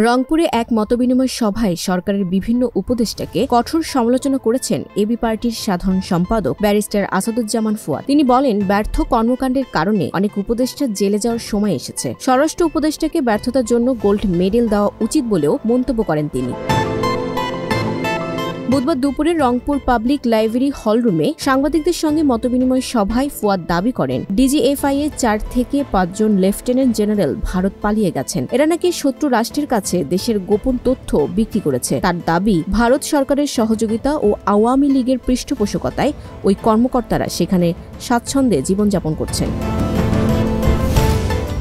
রংপুরে এক মতবিনিময় সভায় সরকারের বিভিন্ন উপদেষ্টাকে কঠোর সমালোচনা করেছেন এবি পার্টির সাধারণ সম্পাদক ব্যারিস্টার আসাদুজ্জামান ফুয়াদ। তিনি বলেন, ব্যর্থ কর্মকাণ্ডের কারণে অনেক উপদেষ্টা জেলে যাওয়ার সময় এসেছে। স্বরাষ্ট্র উপদেষ্টাকে ব্যর্থতার জন্য গোল্ড মেডেল দেওয়া উচিত বলেও মন্তব্য করেন তিনি। বুধবার দুপুরে রংপুর পাবলিক লাইব্রেরি হলরুমে সাংবাদিকদের সঙ্গে মতবিনিময় সভায় ফুয়াদ দাবি করেন, ডিজিএফআই এর 4 থেকে 5 জন লেফটেন্যান্ট জেনারেল ভারত পালিয়ে গেছেন। এরা নাকি শত্রু রাষ্ট্রের কাছে দেশের গোপন তথ্য বিক্রি করেছে। তার দাবি, ভারত সরকারের সহযোগিতা ও আওয়ামী লীগের পৃষ্ঠপোষকতায় ওই কর্মকর্তারা সেখানে স্বাচ্ছন্দ্যে জীবনযাপন করছেন।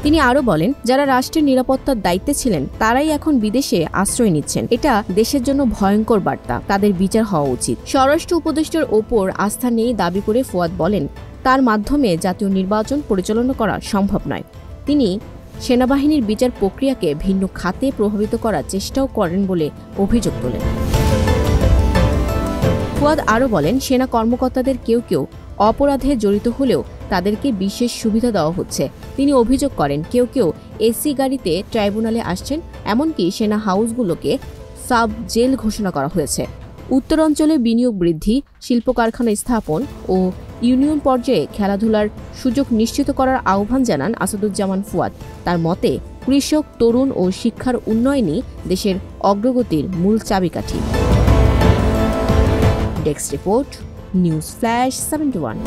তিনি আরও বলেন, যারা রাষ্ট্রের নিরাপত্তার দায়িত্বে ছিলেন তারাই এখন বিদেশে আশ্রয় নিচ্ছেন। এটা দেশের জন্য ভয়ঙ্কর বার্তা, তাদের বিচার হওয়া উচিত। স্বরাষ্ট্র উপদেষ্টার ওপর আস্থা নেই দাবি করে ফুয়াদ বলেন, তার মাধ্যমে জাতীয় নির্বাচন পরিচালনা করা সম্ভব নয়। তিনি সেনাবাহিনীর বিচার প্রক্রিয়াকে ভিন্ন খাতে প্রভাবিত করার চেষ্টাও করেন বলে অভিযোগ তোলেন। ফুয়াদ আরও বলেন, সেনা কর্মকর্তাদের কেউ কেউ অপরাধে জড়িত হলেও তাদেরকে বিশেষ সুবিধা দেওয়া হচ্ছে। তিনি অভিযোগ করেন, কেউ কেউ এসি গাড়িতে ট্রাইব্যুনালে আসছেন, এমনকি সেনা হাউসগুলোকে সাব জেল ঘোষণা করা হয়েছে। উত্তরাঞ্চলে বিনিয়োগ বৃদ্ধি, শিল্প কারখানা স্থাপন ও ইউনিয়ন পর্যায়ে খেলাধুলার সুযোগ নিশ্চিত করার আহ্বান জানান আসাদুজ্জামান ফুয়াদ। তার মতে, কৃষক, তরুণ ও শিক্ষার উন্নয়নই দেশের অগ্রগতির মূল চাবিকাঠি। Desk report, news flash 71।